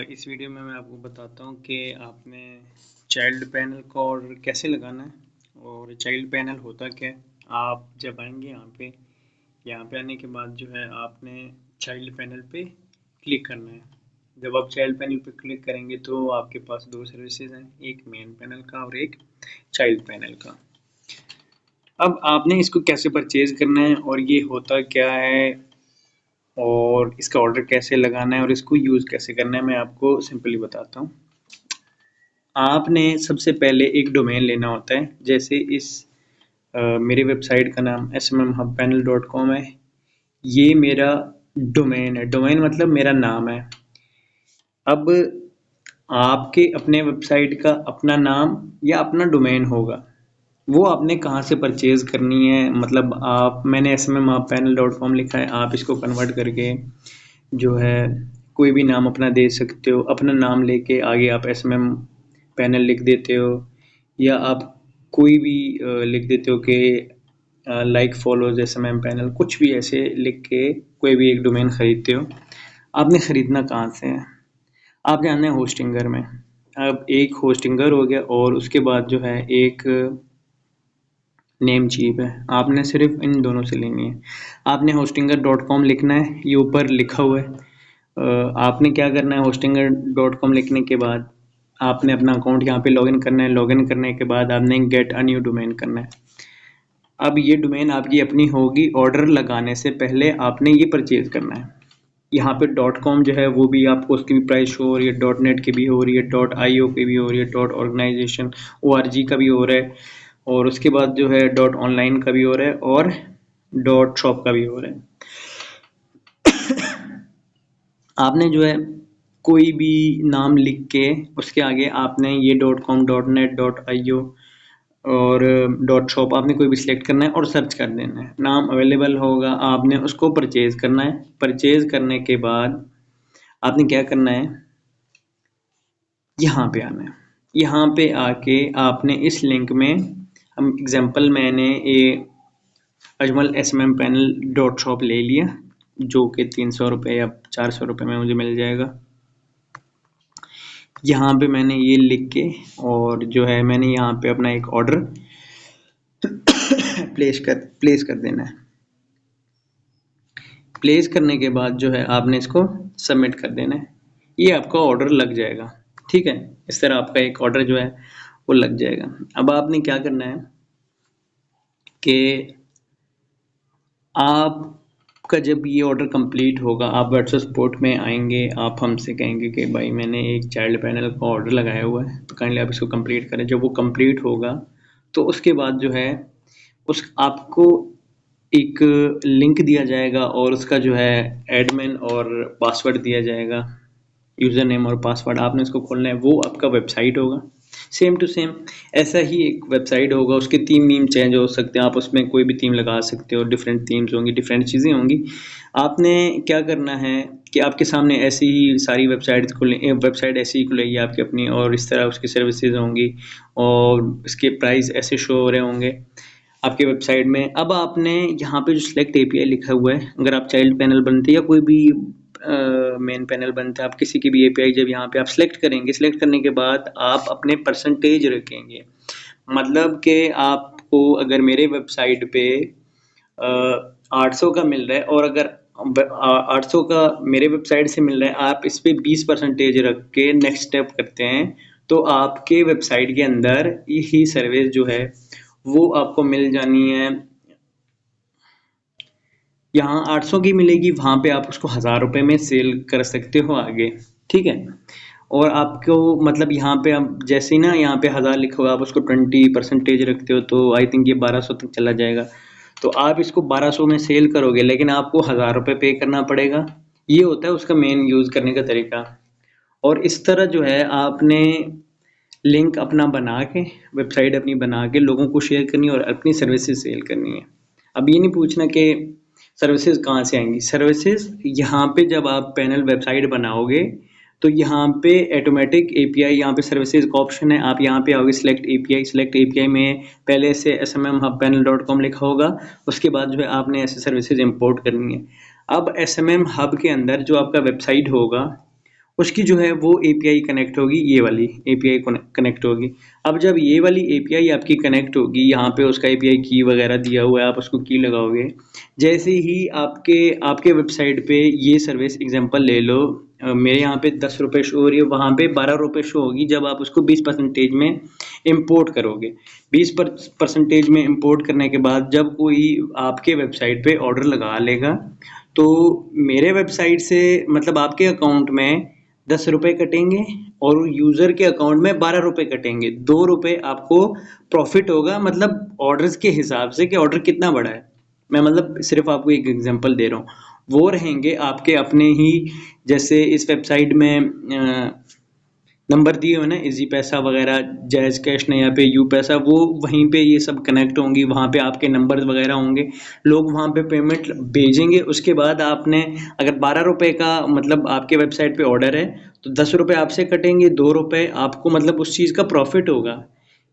इस वीडियो में मैं आपको बताता हूँ कि आपने चाइल्ड पैनल का ऑर्डर कैसे लगाना है और चाइल्ड पैनल होता क्या है। आप जब आएंगे यहाँ पे आने के बाद जो है आपने चाइल्ड पैनल पे क्लिक करना है। जब आप चाइल्ड पैनल पे क्लिक करेंगे तो आपके पास दो सर्विसेज हैं, एक मेन पैनल का और एक चाइल्ड पैनल का। अब आपने इसको कैसे परचेज करना है और ये होता क्या है और इसका ऑर्डर कैसे लगाना है और इसको यूज़ कैसे करना है, मैं आपको सिंपली बताता हूँ। आपने सबसे पहले एक डोमेन लेना होता है। जैसे मेरी वेबसाइट का नाम smmhubpanel.com है। ये मेरा डोमेन है। डोमेन मतलब मेरा नाम है। अब आपके अपने वेबसाइट का अपना नाम या अपना डोमेन होगा, वो आपने कहाँ से परचेज करनी है। मतलब मैंने smmhubpanel.com लिखा है, आप इसको कन्वर्ट करके जो है कोई भी नाम अपना दे सकते हो। अपना नाम लेके आगे आप SMM पैनल लिख देते हो, या आप कोई भी लिख देते हो कि लाइक फॉलोज SMM पैनल, कुछ भी ऐसे लिख के कोई भी एक डोमेन खरीदते हो। आपने ख़रीदना कहाँ से है, आप जाना है होस्टिंगर में। अब एक होस्टिंगर हो गया और उसके बाद जो है एक नेम चीप है। आपने सिर्फ इन दोनों से लेनी है। आपने hostinger.com लिखना है, ये ऊपर लिखा हुआ है। आपने क्या करना है, hostinger.com लिखने के बाद आपने अपना अकाउंट यहाँ पे लॉगिन करना है। लॉगिन करने के बाद आपने गेट अ न्यू डोमेन करना है। अब ये डोमेन आपकी अपनी होगी। ऑर्डर लगाने से पहले आपने ये परचेज करना है। यहाँ पे .com जो है वो भी आपको उसकी भी प्राइस शो हो रही है, .net की भी हो रही है, .io की भी हो रही है, .organization org का भी हो रहा है, और उसके बाद जो है .online का भी हो रहा है और .shop का भी हो रहा है। आपने जो है कोई भी नाम लिख के उसके आगे आपने ये .com .net .io और .shop आपने कोई भी सिलेक्ट करना है और सर्च कर देना है। नाम अवेलेबल होगा, आपने उसको परचेज करना है। परचेज करने के बाद आपने क्या करना है, यहाँ पे आना है। यहाँ पे आके आपने इस लिंक में, हम एग्जांपल मैंने ये अजमल SMM पैनल .shop ले लिया, जो कि 300 रुपये या 400 रुपये में मुझे मिल जाएगा। यहाँ पे मैंने ये लिख के और जो है मैंने यहाँ पे अपना एक ऑर्डर प्लेस कर देना है। प्लेस करने के बाद जो है आपने इसको सबमिट कर देना है। ये आपका ऑर्डर लग जाएगा। ठीक है, इस तरह आपका एक ऑर्डर जो है वो लग जाएगा। अब आपने क्या करना है कि आपका जब ये ऑर्डर कंप्लीट होगा, आप व्हाट्सएप सपोर्ट में आएंगे, आप हमसे कहेंगे कि भाई मैंने एक चाइल्ड पैनल का ऑर्डर लगाया हुआ है, तो काइंडली आप इसको कंप्लीट करें। जब वो कंप्लीट होगा तो उसके बाद जो है आपको एक लिंक दिया जाएगा और उसका जो है एडमिन और पासवर्ड दिया जाएगा, यूज़र नेम और पासवर्ड। आपने इसको खोलना है, वो आपका वेबसाइट होगा। सेम टू सेम ऐसा ही एक वेबसाइट होगा, उसके थीम चेंज हो सकते हैं, आप उसमें कोई भी थीम लगा सकते हो, डिफरेंट थीम्स होंगी, डिफरेंट चीज़ें होंगी। आपने क्या करना है कि आपके सामने ऐसी ही सारी वेबसाइट ऐसी ही खुलेगी आपकी अपनी, और इस तरह उसकी सर्विसेज होंगी और इसके प्राइस ऐसे शो हो रहे होंगे आपके वेबसाइट में। अब आपने यहाँ पे जो सिलेक्ट API लिखा हुआ है, अगर आप चाइल्ड पैनल बनते या कोई भी मेन पैनल बनता है, आप किसी की भी API जब यहाँ पे आप सिलेक्ट करेंगे, सिलेक्ट करने के बाद आप अपने परसेंटेज रखेंगे। मतलब कि आपको अगर मेरे वेबसाइट पे 800 का मिल रहा है और अगर 800 का मेरे वेबसाइट से मिल रहा है, आप इस पे 20% रख के नेक्स्ट स्टेप करते हैं, तो आपके वेबसाइट के अंदर यही सर्विस जो है वो आपको मिल जानी है। यहाँ 800 की मिलेगी, वहाँ पे आप उसको 1000 रुपये में सेल कर सकते हो आगे। ठीक है, और आपको मतलब यहाँ पे आप जैसे ही ना यहाँ पे 1000 लिखा हुआ, आप उसको 20% रखते हो तो आई थिंक ये 1200 तक चला जाएगा। तो आप इसको 1200 में सेल करोगे, लेकिन आपको 1000 रुपये पे करना पड़ेगा। ये होता है उसका मेन यूज़ करने का तरीका। और इस तरह जो है आपने लिंक अपना बना के, वेबसाइट अपनी बना के लोगों को शेयर करनी है और अपनी सर्विसेज सेल करनी है। अब ये नहीं पूछना कि सर्विसेज कहाँ से आएंगी। सर्विसेज यहाँ पे जब आप पैनल वेबसाइट बनाओगे तो यहाँ पे ऑटोमेटिक API, यहाँ पे सर्विसेज का ऑप्शन है, आप यहाँ पे आओगे सिलेक्ट API में पहले से smmhubpanel.com लिखा होगा, उसके बाद जो है आपने ऐसे सर्विसेज इंपोर्ट करनी है। अब SMM हब के अंदर जो आपका वेबसाइट होगा उसकी जो है वो एपीआई कनेक्ट होगी, ये वाली एपीआई कनेक्ट होगी। अब जब ये वाली एपीआई आपकी कनेक्ट होगी, यहाँ पे उसका एपीआई की वगैरह दिया हुआ है, आप उसको की लगाओगे। जैसे ही आपके आपके वेबसाइट पे ये सर्विस एग्जांपल ले लो, मेरे यहाँ पे 10 रुपये शो हो रही है, वहाँ पे 12 रुपये शो होगी जब आप उसको 20% में इम्पोर्ट करोगे। 20% में इम्पोर्ट करने के बाद जब कोई आपके वेबसाइट पे ऑर्डर लगा लेगा, तो मेरे वेबसाइट से मतलब आपके अकाउंट में 10 रुपये कटेंगे और यूज़र के अकाउंट में 12 रुपये कटेंगे। 2 रुपये आपको प्रॉफिट होगा, मतलब ऑर्डर्स के हिसाब से कि ऑर्डर कितना बड़ा है। मैं मतलब सिर्फ आपको एक एग्जांपल दे रहा हूँ। वो रहेंगे आपके अपने ही, जैसे इस वेबसाइट में नंबर दिए हुए ना, इजी पैसा वगैरह, जैज़ कैश ने यहाँ पे यू पैसा, वो वहीं पे ये सब कनेक्ट होंगी, वहाँ पे आपके नंबर वगैरह होंगे, लोग वहाँ पे पेमेंट भेजेंगे। उसके बाद आपने अगर 12 रुपये का मतलब आपके वेबसाइट पे ऑर्डर है, तो 10 रुपये आपसे कटेंगे, 2 रुपये आपको मतलब उस चीज़ का प्रॉफिट होगा।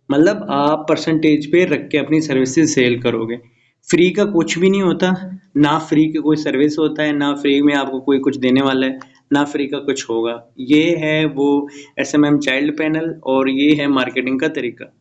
मतलब आप परसेंटेज पे रख के अपनी सर्विसेज सेल करोगे। फ्री का कुछ भी नहीं होता, ना फ्री की कोई सर्विस होता है, ना फ्री में आपको कोई कुछ देने वाला है, ना फ्री का कुछ होगा। ये है वो एसएमएम चाइल्ड पैनल, और ये है मार्केटिंग का तरीका।